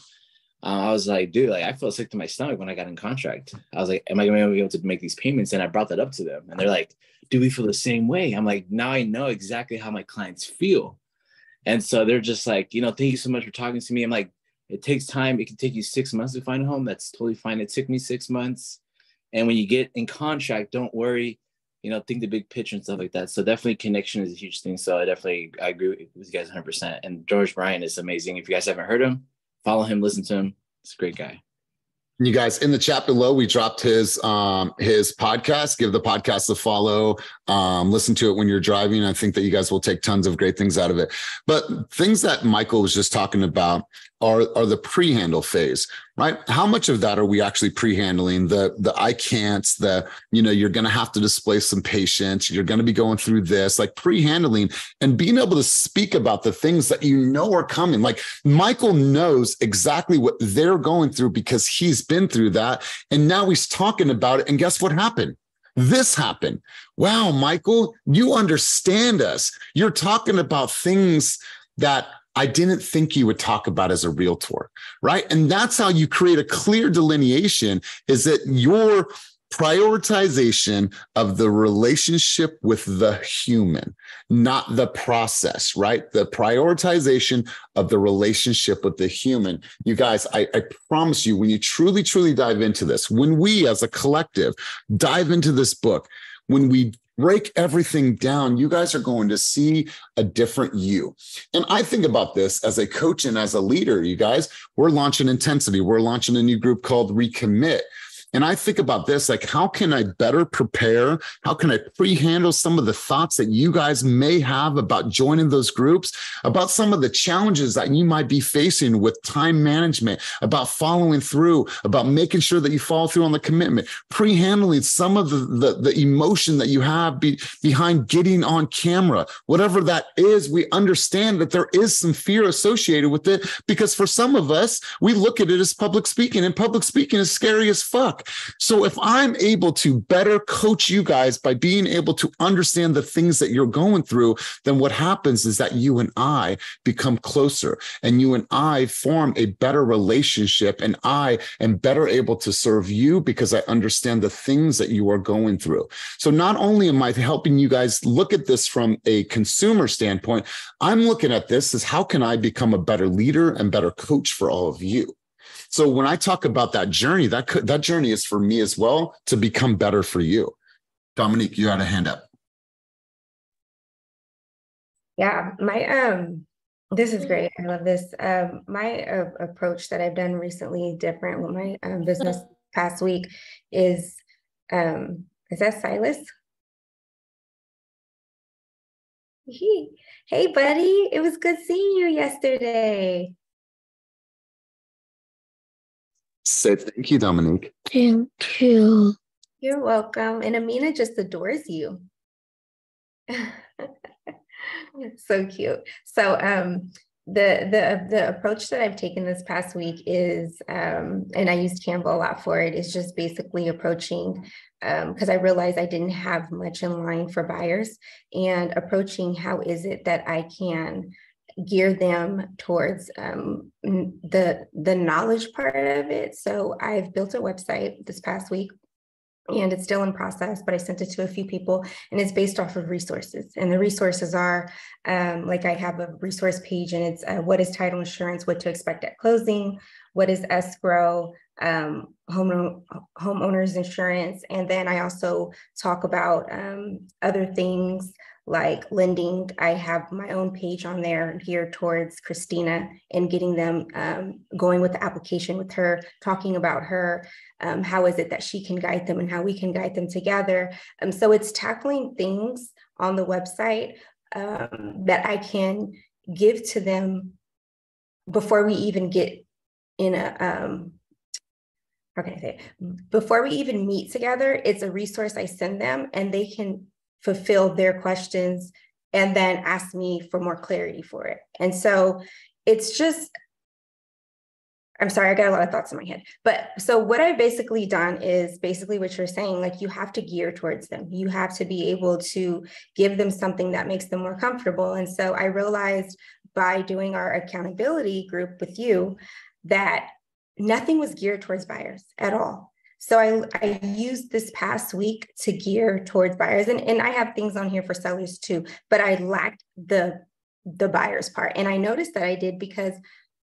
I was like, dude, like, I felt sick to my stomach when I got in contract. I was like, am I going to be able to make these payments? And I brought that up to them. And they're like, do we feel the same way? I'm like, now I know exactly how my clients feel. And so they're just like, thank you so much for talking to me. I'm like, it takes time. It can take you 6 months to find a home. That's totally fine. It took me 6 months. And when you get in contract, don't worry, think the big picture and stuff like that. So definitely connection is a huge thing. So I agree with you guys 100%. And George Bryan is amazing. If you guys haven't heard him, follow him, listen to him. He's a great guy. You guys, in the chat below, we dropped his podcast. Give the podcast a follow. Listen to it when you're driving. I think that you guys will take tons of great things out of it. But things that Michael was just talking about are the pre-handle phase, right? How much of that are we actually pre-handling? The I can'ts, you're going to have to display some patience. You're going to be going through this, like pre-handling and being able to speak about the things that are coming. Like Michael knows exactly what they're going through because he's been through that. And now he's talking about it. And guess what happened? This happened. Wow, Michael, you understand us. You're talking about things that I didn't think you would talk about as a realtor, right? And that's how you create a clear delineation, is that your prioritization of the relationship with the human, not the process, right? The prioritization of the relationship with the human. You guys, I promise you, when you truly, truly dive into this, when we as a collective dive into this book, when we break everything down, you guys are going to see a different you. And I think about this as a coach and as a leader, you guys, we're launching Intensity. We're launching a new group called Recommit. And I think about this, like, how can I better prepare? How can I pre-handle some of the thoughts that you guys may have about joining those groups, about some of the challenges that you might be facing with time management, about following through, about making sure that you follow through on the commitment, pre-handling some of the emotion that you have behind getting on camera, whatever that is. We understand that there is some fear associated with it, because for some of us, we look at it as public speaking, and public speaking is scary as fuck. So if I'm able to better coach you guys by being able to understand the things that you're going through, then what happens is that you and I become closer, and you and I form a better relationship, and I am better able to serve you because I understand the things that you are going through. So not only am I helping you guys look at this from a consumer standpoint, I'm looking at this as how can I become a better leader and better coach for all of you. So when I talk about that journey, that journey is for me as well to become better for you. Dominique, you had a hand up. Yeah, this is great. I love this. My approach that I've done recently, different with my business past week, is that Silas? Hey, buddy, it was good seeing you yesterday. Say thank you, Dominique. Thank you. You're welcome. And Amina just adores you. So cute. So the approach that I've taken this past week is, and I used Canva a lot for it, is just basically approaching, because I realized I didn't have much in line for buyers, and approaching how is it that I can gear them towards the knowledge part of it. So I've built a website this past week, and it's still in process, but I sent it to a few people, and it's based off of resources. And the resources are, like, I have a resource page, and it's what is title insurance, what to expect at closing, what is escrow, homeowners insurance. And then I also talk about other things like lending. I have my own page on there geared towards Christina and getting them going with the application with her, talking about her, how is it that she can guide them and how we can guide them together. So it's tackling things on the website that I can give to them before we even get in a, how can I say it? Before we even meet together. It's a resource I send them, and they can fulfill their questions and then ask me for more clarity for it. And so it's just I'm sorry, I got a lot of thoughts in my head. But so what I've basically done is basically what you're saying, like you have to gear towards them. You have to be able to give them something that makes them more comfortable. And so I realized by doing our accountability group with you that nothing was geared towards buyers at all. So I used this past week to gear towards buyers. And I have things on here for sellers too, but I lacked the buyers part. And I noticed that I did because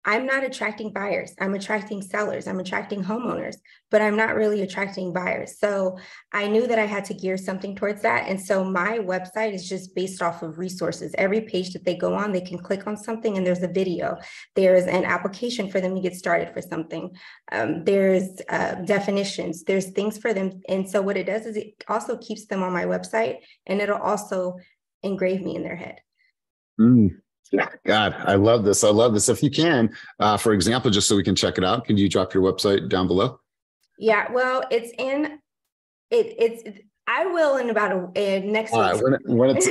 I'm not attracting buyers. I'm attracting sellers. I'm attracting homeowners, but I'm not really attracting buyers. So I knew that I had to gear something towards that. And so my website is just based off of resources. Every page that they go on, they can click on something and there's a video. There's an application for them to get started for something. There's definitions. There's things for them. And so what it does is it also keeps them on my website and it'll also engrave me in their head. God, I love this. I love this. If you can, for example, just so we can check it out, can you drop your website down below? Yeah, well, I will in about next week. All right, when it's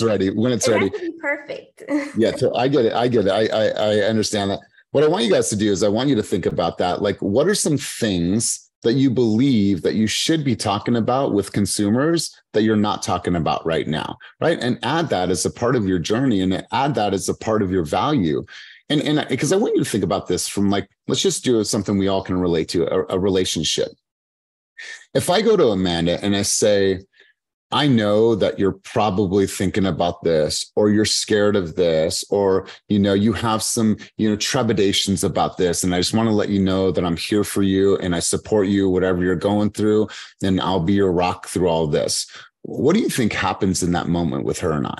ready, it ready. Has to be perfect. Yeah, so I get it. I understand that. What I want you guys to do is I want you to think about that. Like, what are some things that you believe that you should be talking about with consumers that you're not talking about right now, right? And add that as a part of your journey and add that as a part of your value. And because I want you to think about this from like, let's just do something we all can relate to, a relationship. If I go to Amanda and I say, I know that you're probably thinking about this, or you're scared of this, or, you have some, trepidations about this. And I just want to let you know that I'm here for you and I support you, whatever you're going through, and I'll be your rock through all this. What do you think happens in that moment with her and I?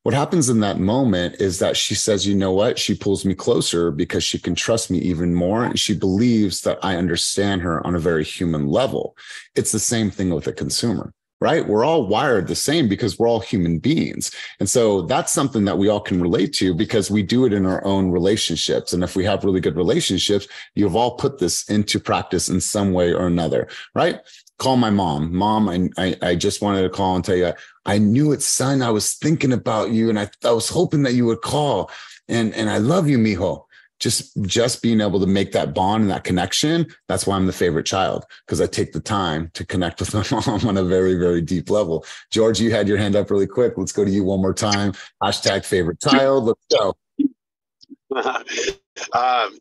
What happens in that moment is that she says, you know what? She pulls me closer because she can trust me even more. And she believes that I understand her on a very human level. It's the same thing with a consumer. Right? We're all wired the same because we're all human beings. And so that's something that we all can relate to because we do it in our own relationships. And if we have really good relationships, you've all put this into practice in some way or another, right? Call my mom. Mom, I just wanted to call and tell you, I knew it, son. I was thinking about you and I was hoping that you would call. And I love you, mijo. Just being able to make that bond and that connection. That's why I'm the favorite child, because I take the time to connect with my mom on a very, very deep level. George, you had your hand up really quick. Let's go to you one more time. Hashtag favorite child. Let's go.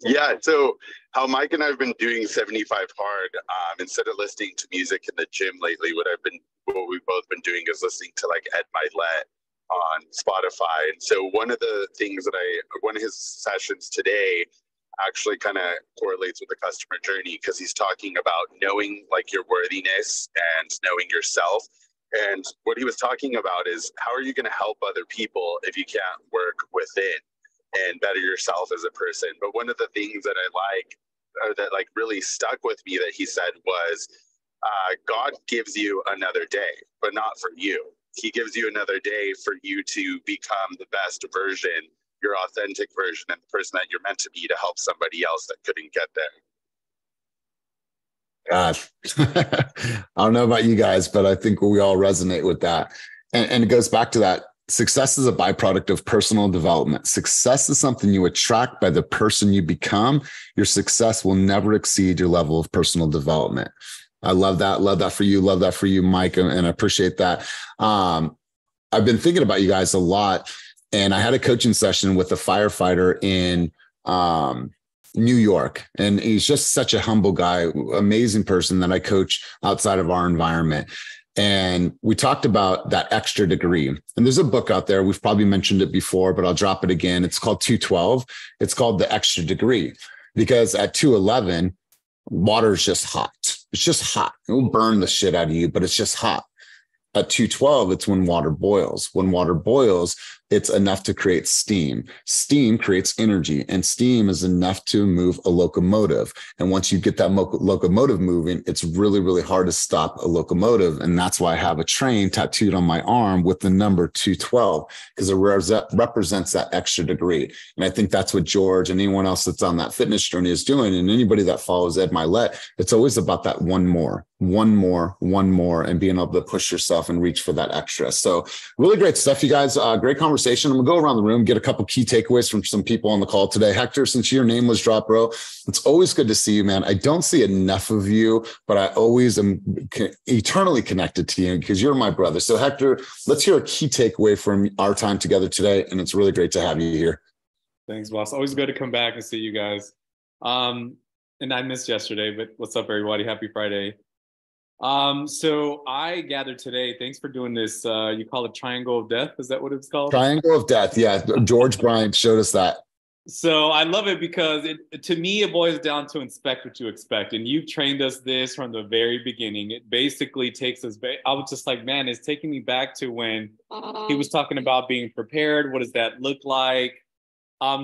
Yeah. So how Mike and I have been doing 75 hard, instead of listening to music in the gym lately, what we've both been doing is listening to like Ed Milet on Spotify. And so one of his sessions today actually kind of correlates with the customer journey, because he's talking about knowing like your worthiness and knowing yourself. And what he was talking about is, how are you going to help other people if you can't work within and better yourself as a person? But one of the things that I like, or that like really stuck with me that he said was, God gives you another day, but not for you. He gives you another day for you to become the best version, your authentic version, and the person that you're meant to be to help somebody else that couldn't get there. God, I don't know about you guys, but I think we all resonate with that. And it goes back to that. Success is a byproduct of personal development. Success is something you attract by the person you become. Your success will never exceed your level of personal development. I love that. Love that for you. Love that for you, Mike. And I appreciate that. I've been thinking about you guys a lot. And I had a coaching session with a firefighter in New York. And he's just such a humble guy, amazing person that I coach outside of our environment. And we talked about that extra degree. And there's a book out there. We've probably mentioned it before, but I'll drop it again. It's called 212. It's called The Extra Degree, because at 211, water is just hot. It's just hot. It will burn the shit out of you, but it's just hot. At 212, it's when water boils. When water boils, it's enough to create steam. Steam creates energy, and steam is enough to move a locomotive. And once you get that locomotive moving, it's really, really hard to stop a locomotive. And that's why I have a train tattooed on my arm with the number 212, because it represents that extra degree. And I think that's what George and anyone else that's on that fitness journey is doing. And anybody that follows Ed Milet, it's always about that one more, and being able to push yourself and reach for that extra. So really great stuff, you guys. Great conversation. conversation. I'm gonna go around the room, get a couple key takeaways from some people on the call today. Hector, since your name was dropped, bro, it's always good to see you, man. I don't see enough of you, but I always am eternally connected to you because you're my brother. So Hector, let's hear a key takeaway from our time together today. And it's really great to have you here. Thanks, boss. Always good to come back and see you guys. And I missed yesterday, but what's up, everybody? Happy Friday. So I gathered today, thanks for doing this. You call it Triangle of Death. Is that what it's called? Triangle of Death. Yeah. George Bryant showed us that. So I love it because to me, it boils down to inspect what you expect. And you've trained us this from the very beginning. It basically takes us back. I was just like, man, it's taking me back to when he was talking about being prepared. What does that look like?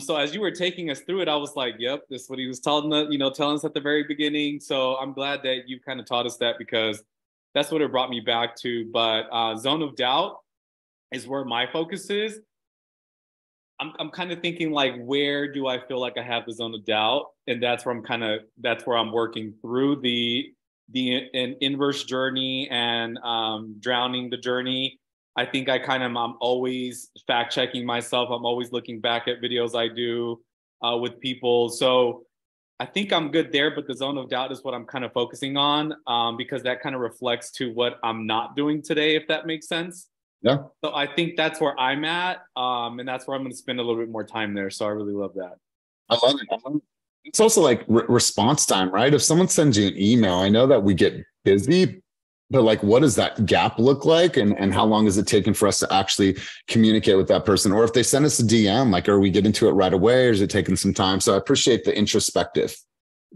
So as you were taking us through it, I was like, yep, this is what he was telling us at the very beginning. So I'm glad that you kind of taught us that because that's what it brought me back to. But zone of doubt is where my focus is. I'm kind of thinking like, where do I feel like I have the zone of doubt? And that's where I'm working through an inverse journey and drowning the journey. I think I'm always fact checking myself. I'm always looking back at videos I do with people. So I think I'm good there, but the zone of doubt is what I'm kind of focusing on because that kind of reflects to what I'm not doing today, if that makes sense. Yeah. So I think that's where I'm at. And that's where I'm going to spend a little bit more time there. So I really love that. I love it. It's also like response time, right? If someone sends you an email, I know that we get busy, but like, what does that gap look like? And how long is it taking for us to actually communicate with that person? Or if they send us a DM, like, are we getting to it right away or is it taking some time? So I appreciate the introspective.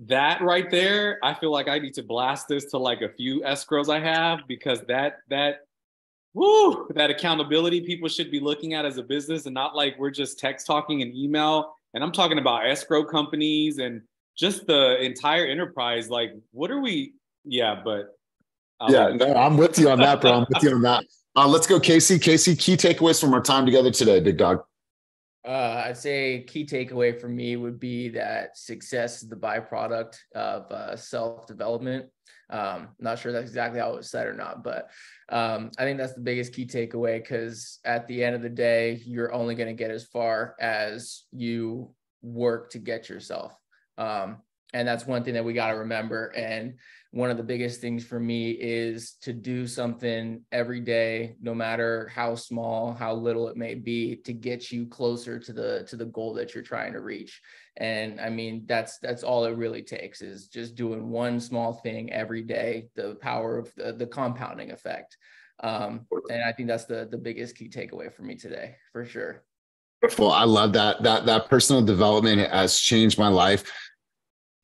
That right there, I feel like I need to blast this to like a few escrows I have because that accountability people should be looking at as a business and not like we're just text talking and email. And I'm talking about escrow companies and just the entire enterprise. Like, what are we? Yeah, but. No, I'm with you on that, bro. I'm with you on that. Let's go, Casey. Casey, key takeaways from our time together today, big dog. I'd say key takeaway for me would be that success is the byproduct of self-development. Not sure that's exactly how it was said or not, but I think that's the biggest key takeaway because at the end of the day, you're only going to get as far as you work to get yourself. And that's one thing that we got to remember. And one of the biggest things for me is to do something every day, no matter how small, how little it may be, to get you closer to the goal that you're trying to reach. And I mean, that's all it really takes is just doing one small thing every day, the power of the compounding effect. And I think that's the biggest key takeaway for me today, for sure. Well, I love that personal development has changed my life.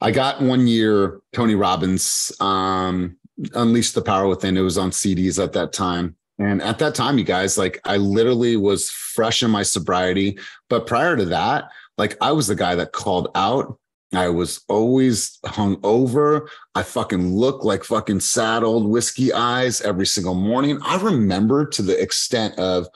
I got 1 year Tony Robbins, Unleash the Power Within. It was on CDs at that time. And at that time, you guys, like I literally was fresh in my sobriety. But prior to that, like I was the guy that called out. I was always hung over. I fucking looked like fucking sad old whiskey eyes every single morning. I remember to the extent of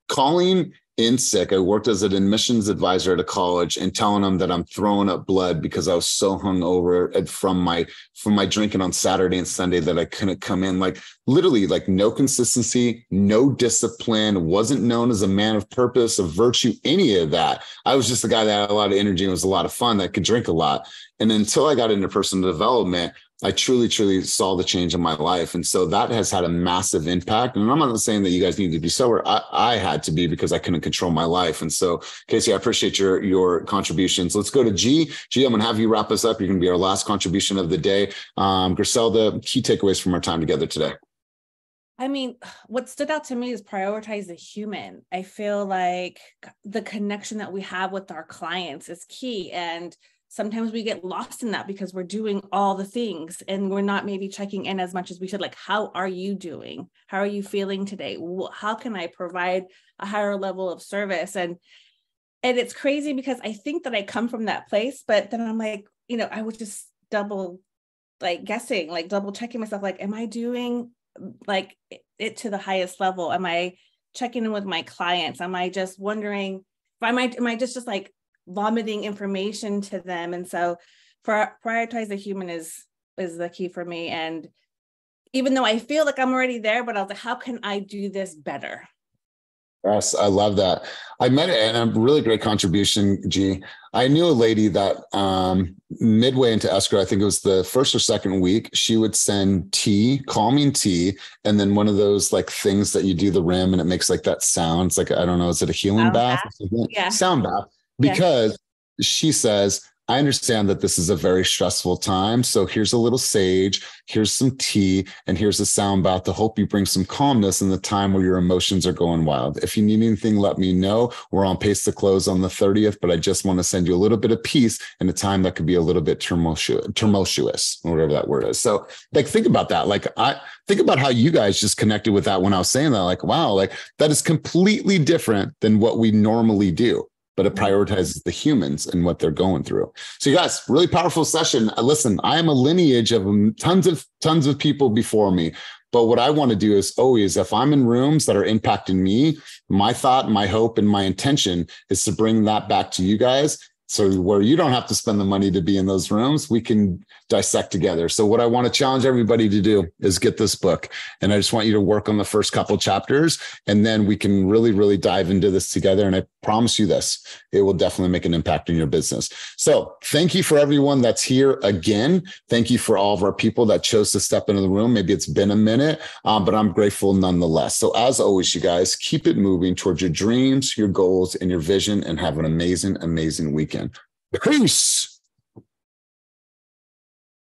calling in sick. I worked as an admissions advisor at a college and telling them that I'm throwing up blood because I was so hungover from my drinking on Saturday and Sunday that I couldn't come in. Like literally, like no consistency, no discipline, wasn't known as a man of purpose, of virtue, any of that. I was just a guy that had a lot of energy and was a lot of fun, that could drink a lot. And until I got into personal development, I truly, truly saw the change in my life. And so that has had a massive impact. And I'm not saying that you guys need to be sober. I had to be because I couldn't control my life. And so, Casey, I appreciate your contributions. Let's go to G. G, I'm going to have you wrap us up. You're going to be our last contribution of the day. Griselda, key takeaways from our time together today. I mean, what stood out to me is prioritize the human. I feel like the connection that we have with our clients is key. And sometimes we get lost in that because we're doing all the things and we're not maybe checking in as much as we should. Like, how are you doing? How are you feeling today? How can I provide a higher level of service? And it's crazy because I think that I come from that place, but then I'm like, I was just double checking myself. Like, am I doing like it to the highest level? Am I checking in with my clients? Am I just wondering am I just like vomiting information to them? And so prioritize the human is the key for me. And even though I feel like I'm already there, but I was like, how can I do this better? Yes, I love that. I met it, and a really great contribution, G. I knew a lady that midway into escrow, I think it was the first or second week, she would send tea, calming tea, and then one of those like things that you do the rim and it makes like that sound. It's like, I don't know, is it a healing bath? Yeah. Sound bath. Yeah. Because she says, I understand that this is a very stressful time. So here's a little sage, here's some tea, and here's a sound bath to help you bring some calmness in the time where your emotions are going wild. If you need anything, let me know. We're on pace to close on the 30th, but I just want to send you a little bit of peace in a time that could be a little bit tumultuous, or whatever that word is. So like, think about that. Like, I think about how you guys just connected with that when I was saying that, like, wow, like that is completely different than what we normally do, but it prioritizes the humans and what they're going through. So you guys, really powerful session. Listen, I am a lineage of tons of people before me. But what I want to do is always, if I'm in rooms that are impacting me, my thought, my hope, and my intention is to bring that back to you guys. So where you don't have to spend the money to be in those rooms, we can dissect together. So what I want to challenge everybody to do is get this book. And I just want you to work on the first couple chapters, and then we can really, really dive into this together. And I promise you this, it will definitely make an impact in your business. So thank you for everyone that's here again. Thank you for all of our people that chose to step into the room. Maybe it's been a minute, but I'm grateful nonetheless. So as always, you guys, keep it moving towards your dreams, your goals, and your vision, and have an amazing, amazing weekend. Peace.